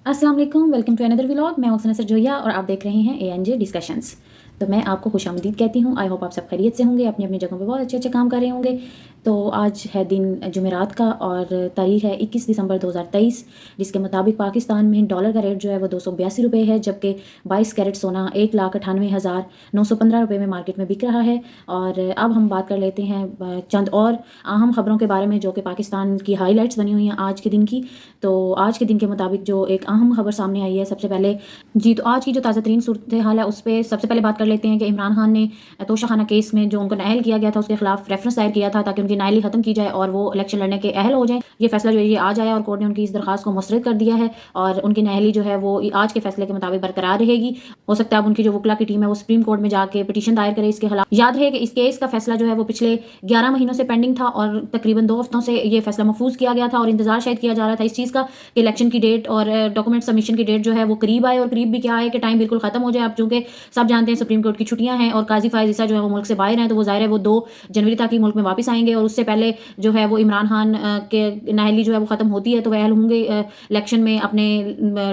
अस्सलाम वालेकुम, welcome to another vlog. मैं मौसम जोया और आप देख रहे हैं ANJ डिस्कशंस। तो मैं आपको खुशामदीद कहती हूँ। आई होप आप सब खैरियत से होंगे, अपनी अपनी जगहों पे बहुत अच्छे अच्छे काम कर रहे होंगे। तो आज है दिन जुमेरात का और तारीख है 21 दिसंबर 2023, जिसके मुताबिक पाकिस्तान में डॉलर का रेट जो है वो 282 रुपये है, जबकि 22 कैरेट सोना 1,98,915 रुपये में मार्केट में बिक रहा है। और अब हम बात कर लेते हैं चंद और अहम खबरों के बारे में जो कि पाकिस्तान की हाईलाइट्स बनी हुई हैं आज के दिन की। तो आज के दिन के मुताबिक जो एक अहम खबर सामने आई है, सबसे पहले तो आज की जो ताज़ा तरीन सूरत हाल है उस पर सबसे पहले बात कर लेते हैं कि इमरान खान ने तोशाखाना केस में जो उनको नाअहल किया गया था उसके खिलाफ रेफरेंस दायर किया था ताकि उनकी नाअहली खत्म की जाए और वो इलेक्शन लड़ने के अहल हो जाए। ये फैसला जो है ये आज आया और कोर्ट ने उनकी इस दरखास्त को मुस्तरद कर दिया है और उनकी नाअहली जो है वो आज के फैसले के मुताबिक बरकरार रहेगी। हो सकता है अब उनकी जो वकला की टीम है वो सुप्रीम कोर्ट में जाके पिटीशन दायर करे इसके खिलाफ। याद रहे कि इस केस का फैसला जो है वो पिछले 11 महीनों से पेंडिंग था और तकरीबन 2 हफ्तों से ये फैसला महफूज किया गया था और इंतजार शायद किया जा रहा था इस चीज़ का कि इलेक्शन की डेट और डॉक्यूमेंट सबमिशन की डेट जो है वो करीब आए। और करीब भी क्या है कि टाइम बिल्कुल खत्म हो जाए। अब चूंकि सब जानते हैं सुप्रीम कोर्ट की छुट्टियां हैं और काजी फायज ईसा जो है वो मुल्क से बाहर हैं, तो वो ज़ाहिर है वो 2 जनवरी तक ही मुल्क में वापस आएंगे और उससे पहले जो है वो इमरान खान के नाअहली जो है वो ख़त्म होती है तो वह अहल होंगे इलेक्शन में अपने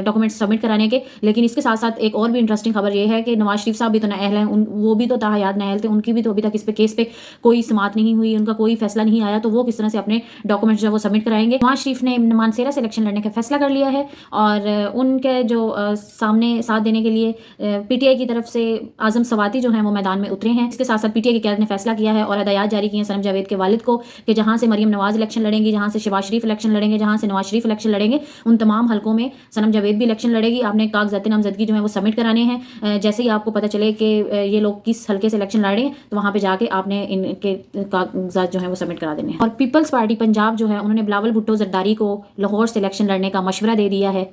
डॉक्यूमेंट सबमिट कराने के। लेकिन इसके साथ साथ एक और भी इंटरेस्टिंग खबर ये है कि नवाज शरीफ साहब भी तो नाअहल हैं, वो भी तो ताहयात नाअहल थे, उनकी भी तो अभी तक इस पे केस पे कोई समाअत नहीं हुई, उनका कोई फैसला नहीं आया, तो वो किस तरह से अपने डॉक्यूमेंट्स जो है वो सबमिट कराएंगे। नवाज शरीफ ने मानसेरा से इलेक्शन लड़ने का फैसला कर लिया है और उनके जो सामने साथ देने के लिए PTI की तरफ से आजम सवाती जो हैं वो मैदान में उतरे हैं। इसके साथ साथ PTI की क़यादत ने फैसला किया है और हदायत जारी की हैं सनम जावेद के वालिद को कि जहां से मरियम नवाज इलेक्शन लड़ेंगी, जहां से शहबाज शरीफ इलेक्शन लड़ेंगे, जहां से नवाज शरीफ इलेक्शन लड़ेंगे, उन तमाम हलकों में सनम जावेद भी इलेक्शन लड़ेगी। आपने कागजात नामजदगी जो है वो सबमिट कराने हैं। जैसे ही आपको पता चले कि ये लोग किस हल्के से इलेक्शन लड़ रहे हैं तो वहाँ पर जाके आपने इनके कागजात जो है वो सबमिट करा देने हैं। और पीपल्स पार्टी पंजाब जो है उन्होंने बिलावल भुट्टो जरदारी को लाहौर से इलेक्शन लड़ने का मशवरा दे दिया है।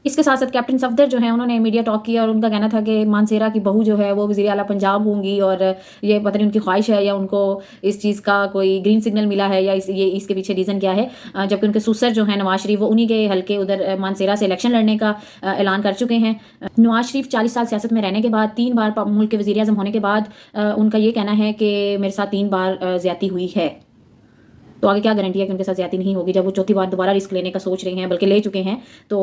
इसके साथ साथ कैप्टन सफदर जो है उन्होंने मीडिया टॉक किया और उनका कहना था कि मानसेरा की बहू जो है वो वज़ीर आला पंजाब होंगी और ये पता नहीं उनकी ख्वाहिश है या उनको इस चीज़ का कोई ग्रीन सिग्नल मिला है या ये इसके पीछे रीज़न क्या है। जबकि उनके सुसर जो है नवाज शरीफ वो उन्हीं के हल्के उधर मानसेरा से इलेक्शन लड़ने का ऐलान कर चुके हैं। नवाज शरीफ 40 साल सियासत में रहने के बाद 3 बार मुल्क के वज़ीर आज़म होने के बाद उनका ये कहना है कि मेरे साथ 3 बार ज़्यादती हुई है, तो आगे क्या गारंटी है कि उनके साथ ज़्यादती नहीं होगी। जब वो चौथी बार दोबारा रिस्क लेने का सोच रहे हैं, बल्कि ले चुके हैं, तो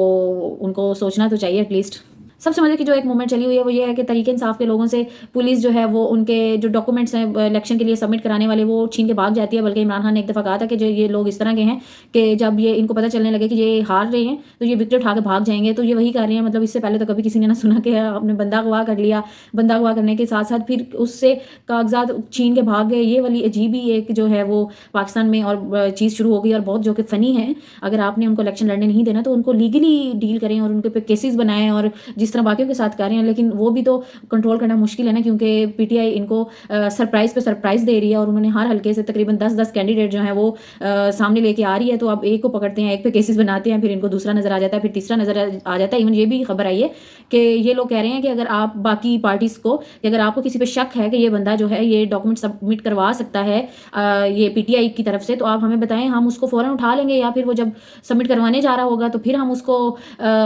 उनको सोचना तो चाहिए एटलीस्ट। सबसे मजे की जो एक मूवमेंट चली हुई है वो ये है कि तरीके इंसाफ के लोगों से पुलिस जो है वो उनके जो डॉक्यूमेंट्स हैं इलेक्शन के लिए सबमिट कराने वाले वो छीन के भाग जाती है। बल्कि इमरान खान ने एक दफ़ा कहा था कि जो ये लोग इस तरह के हैं कि जब ये इनको पता चलने लगे कि ये हार रहे हैं तो ये विकेट उठा के भाग जाएंगे। तो ये वही कर रहे हैं, मतलब इससे पहले तो कभी किसी ने ना सुना कि आपने बंदा अगवा कर लिया, बंदा अगवा करने के साथ साथ फिर उससे कागजात छीन के भाग गए। ये वाली अजीब ही एक जो है वो पाकिस्तान में और चीज़ शुरू हो गई और बहुत जो कि फ़नी है। अगर आपने उनको इलेक्शन लड़ने नहीं देना तो उनको लीगली डील करें और उनके पे केसेस बनाएं और जिस तरह बाकियों के साथ हैं। लेकिन वो भी तो कंट्रोल करना मुश्किल है ना, क्योंकि PTI इनको सरप्राइज पे सरप्राइज दे रही है और उन्होंने हर हल्के से तकरीबन 10-10 कैंडिडेट जो हैं वो सामने लेके आ रही है। तो अब एक को पकड़ते हैं, एक पे केसेस बनाते हैं, फिर इनको दूसरा नजर आ जाता है, फिर तीसरा नजर आ जाता है। इवन ये भी खबर आई है कि ये लोग कह रहे हैं कि अगर आप बाकी पार्टीज को कि अगर आपको किसी पे शक है कि ये बंदा जो है ये डॉक्यूमेंट सबमिट करवा सकता है ये PTI की तरफ से, तो आप हमें बताएं, हम उसको फौरन उठा लेंगे या फिर वो जब सबमिट करवाने जा रहा होगा तो फिर हम उसको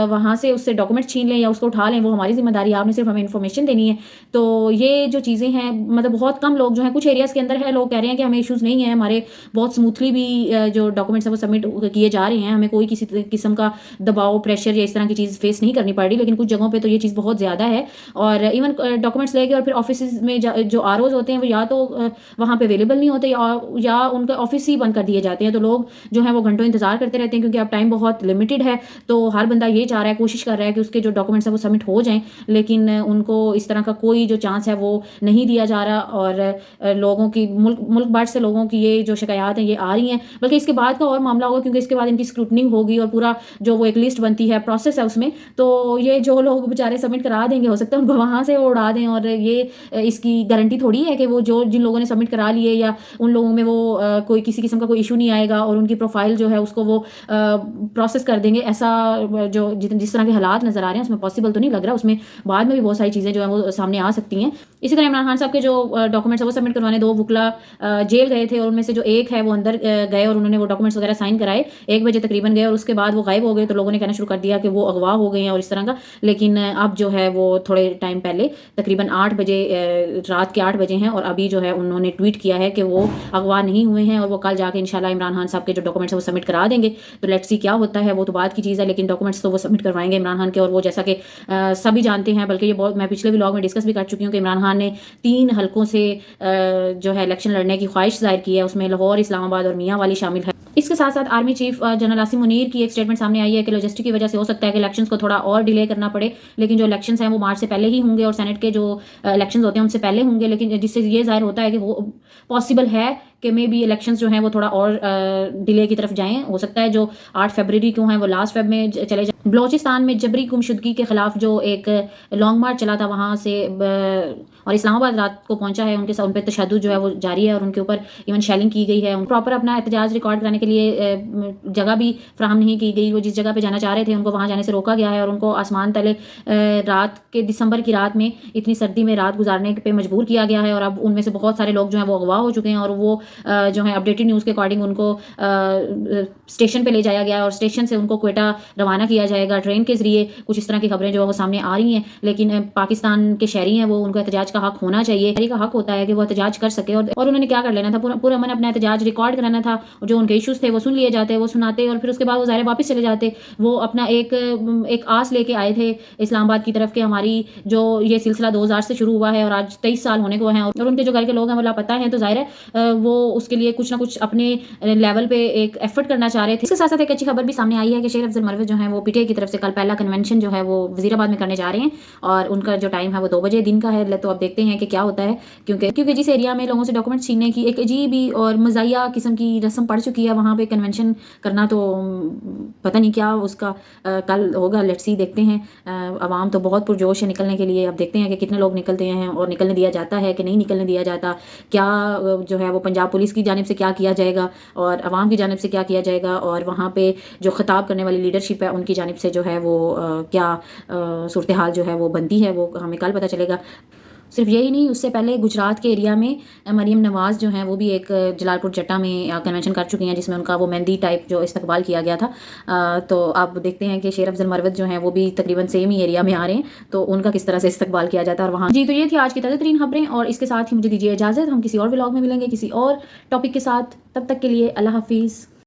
वहाँ से उससे डॉक्यूमेंट छीन लें या उसको उठा लें, वो हमारी जिम्मेदारी, आपने सिर्फ हमें इन्फॉर्मेशन देनी है। तो ये जो चीज़ें हैं, मतलब बहुत कम लोग जो हैं, कुछ एरियाज़ के अंदर है लोग कह रहे हैं कि हमें इश्यूज़ नहीं है, हमारे बहुत स्मूथली भी जो डॉक्यूमेंट्स हैं वो सबमिट किए जा रहे हैं, हमें कोई किसी किस्म का दबाव, प्रेशर या इस तरह की चीज़ फेस नहीं करनी पड़ रही। लेकिन कुछ जगहों पर तो ये चीज़ बहुत ज़्यादा है और इवन डॉक्यूमेंट्स लेके और फिर ऑफिस में जो ROs होते हैं वो या तो वहाँ पर अवेलेबल नहीं होते या उनके ऑफिस ही बंद कर दिए जाते हैं। तो लोग जो है वो घंटों इंतजार करते रहते हैं क्योंकि अब टाइम बहुत लिमिटेड है। तो हर बंदा ये चाह रहा है, कोशिश कर रहा है कि उसके जो डॉक्यूमेंट्स हैं वो सबमिट हो जाएं, लेकिन उनको इस तरह का कोई जो चांस है वो नहीं दिया जा रहा। और लोगों की मुल्क भर से लोगों की ये जो शिकायत हैं ये आ रही हैं। बल्कि इसके बाद का और मामला होगा क्योंकि इसके बाद इनकी स्क्रूटनिंग होगी और पूरा जो वो एक लिस्ट बनती है, प्रोसेस है उसमें, तो ये जो लोग बेचारे सबमिट करा देंगे हो सकता है उनको वहाँ से उड़ा दें। और ये इसकी गारंटी थोड़ी है कि वो जो जिन लोगों ने सबमिट करा लिए या उन लोगों में वो कोई किसी किस्म का कोई इशू नहीं आएगा और उनकी प्रोफाइल जो है उसको वो प्रोसेस कर देंगे। ऐसा जो जिस तरह के हालात नज़र आ रहे हैं उसमें पॉसिबल پاسبل تو نہیں لگ رہا، اس میں بعد میں بھی بہت ساری چیزیں جو ہیں وہ سامنے آ سکتی ہیں۔ اسی طرح عمران خان صاحب کے جو ڈاکومنٹس ہیں وہ سبمٹ کروانے 2 وکلا جیل گئے تھے، اور ان میں سے جو ایک ہے وہ اندر گئے اور انہوں نے وہ ڈاکومنٹس وغیرہ سائن کرائے 1 بجے تقریباً گئے، اور اس کے بعد وہ غائب ہو گئے، تو لوگوں نے کہنا شروع کر دیا کہ وہ اغوا ہو گئے ہیں اور اس طرح کا۔ لیکن اب جو ہے وہ تھوڑے ٹائم پہلے تقریباً 8 بجے رات کے 8 بجے ہیں، اور ابھی جو ہے انہوں نے ٹویٹ کیا ہے کہ وہ اغوا نہیں ہوئے ہیں، اور وہ کل جا کے انشاءاللہ عمران خان صاحب کے جو ڈاکومنٹس ہیں وہ سبمٹ کرا دیں گے۔ تو لیٹس سی کیا ہوتا ہے، وہ تو بعد کی چیز ہے، لیکن ڈاکومنٹس تو وہ سبمٹ کروائیں گے عمران خان کے۔ اور وہ جیسا کہ سبھی جانتے ہیں، بلکہ یہ بہت میں پچھلے ولاگ میں ڈسکس بھی کر چکی ہوں کہ عمران خان نے 3 حلقوں سے جو ہے الیکشن لڑنے کی خواہش ظاہر کی ہے، اس میں لاہور، اسلام آباد اور میاں والی شامل ہے۔ اس کے ساتھ ساتھ army chief general Asim Munir کی ایک اسٹیٹمنٹ سامنے آئی ہے کہ لاجسٹک کی وجہ سے ہو سکتا ہے کہ الیکشنز کو تھوڑا اور ڈیلے کرنا پڑے، لیکن جو الیکشنز ہیں وہ مارچ سے پہلے ہی ہوں گے، اور سینٹ کے جو الیکشنز ہوتے ہیں ان سے پہلے ہوں گے، لیکن جس سے یہ ظاہر ہوتا ہے کہ وہ پاسبل ہے کہ مے بی الیکشنز جو ہیں وہ تھوڑا اور ڈیلے کی طرف جائیں۔ ہو سکتا ہے جو 8 فیبرری کو ہیں وہ لاسٹ فیب میں چلے جائیں۔ بلوچستان میں جبری گمشدگی کے خلاف جو ایک لانگ مارچ چلا تھا وہاں سے، اور اسلام آباد رات کو پہنچا ہے، ان پہ تشدد جو ہے وہ جاری ہے، اور ان کے اوپر ایون شیلنگ کی گئی ہے۔ پراپر اپنا احتجاج ریکارڈ کرانے کے لیے جگہ بھی فراہم نہیں کی گئی، وہ جس جگہ پہ جانا چاہ رہے تھے ان کو وہاں جانے سے روکا گیا ہے، اور ان کو آسمان تلے رات کے دسمبر کی رات میں اتنی سردی میں رات گزارنے پہ مجبور کیا گیا ہے، اور اب ان میں سے بہت سارے لوگ جو ہیں وہ اغوا ہو چکے ہیں، اور وہ جو ہیں اپڈیٹڈ نیوز کے اکارڈنگ ان کو اسٹیشن پہ لے جایا گیا ہے، اور اسٹیشن سے ان کو کوئٹہ روانہ کیا جائے گا ٹرین کے ذریعے۔ کچھ اس طرح کی خبریں جو ہے وہ سامنے آ رہی ہیں، لیکن پاکستان کے شہری ہیں وہ ان کو احتجاج کا حق ہونا چاہیے، شہری کا حق ہوتا ہے کہ وہ احتجاج کر سکے، اور انہوں نے کیا کر لینا تھا، پورا من اپنا احتجاج ریکارڈ کرانا تھا، جو ان کے ایشوز تھے وہ سن لیے جاتے، وہ سناتے، اور پھر اس کے بعد وہ ظاہر واپس چلے جاتے۔ وہ اپنا ایک آس لے کے آئے تھے اسلام آباد کی طرف کہ ہماری جو یہ سلسلہ 2000 سے شروع ہوا ہے اور آج 23 سال ہونے کو ہیں، اور ان کے جو گھر کے لوگ ہیں وہ لاپتہ ہیں، تو ظاہر ہے وہ اس کے لیے کچھ نہ کچھ اپنے لیول پہ ایک ایفرٹ کرنا چاہ رہے تھے۔ اس کے ساتھ ساتھ ایک اچھی خبر بھی سامنے آئی ہے کہ شیر افضل مروت جو ہیں وہ پی ٹی آئی کی طرف سے کل پہلا کنونشن جو ہے وہ وزیر آباد میں کرنے جا رہے ہیں، اور ان کا جو ٹائم ہے وہ 2 بجے دن کا ہے۔ تو اب دیکھتے ہیں کہ کیا ہوتا ہے، کیونکہ جس ایریا میں لوگوں سے ڈاکومنٹ چھیننے کی ایک عجیب ہی اور مزاحیہ قسم کی رسم پڑ چکی ہے، وہاں پہ کنونشن کرنا تو پتہ نہیں کیا اس کا کل ہوگا، لیٹس سی دیکھتے ہیں۔ عوام تو بہت پرجوش ہے نکلنے کے لیے، اب دیکھتے ہیں کہ کتنے لوگ نکلتے ہیں اور نکلنے دیا جاتا ہے کہ نہیں نکلنے دیا جاتا، کیا جو ہے وہ پنجاب پولیس کی جانب سے کیا کیا جائے گا اور عوام کی جانب سے کیا کیا جائے گا، اور وہاں پہ جو خطاب کرنے والی لیڈرشپ ہے ان کی جانب سے جو ہے وہ کیا صورتحال جو ہے وہ بنتی ہے، وہ ہمیں کل پتہ چلے گا۔ صرف یہی نہیں، اس سے پہلے گجرات کے ایریا میں مریم نواز جو ہیں وہ بھی ایک جلال پور جٹا میں کنونشن کر چکی ہیں، جس میں ان کا وہ مہندی ٹائپ جو استقبال کیا گیا تھا۔ تو اب دیکھتے ہیں کہ شیر افضل مروت جو ہیں وہ بھی تقریباً سیم ہی ایریا میں آ رہے ہیں، تو ان کا کس طرح سے استقبال کیا جاتا ہے۔ اور وہاں جی تو یہ تھی آج کی تازہ ترین خبریں، اور اس کے ساتھ ہی مجھے دیجیے اجازت، ہم کسی اور ولاگ میں ملیں گے کسی اور ٹاپک کے ساتھ، تب تک کے لیے اللہ حافظ۔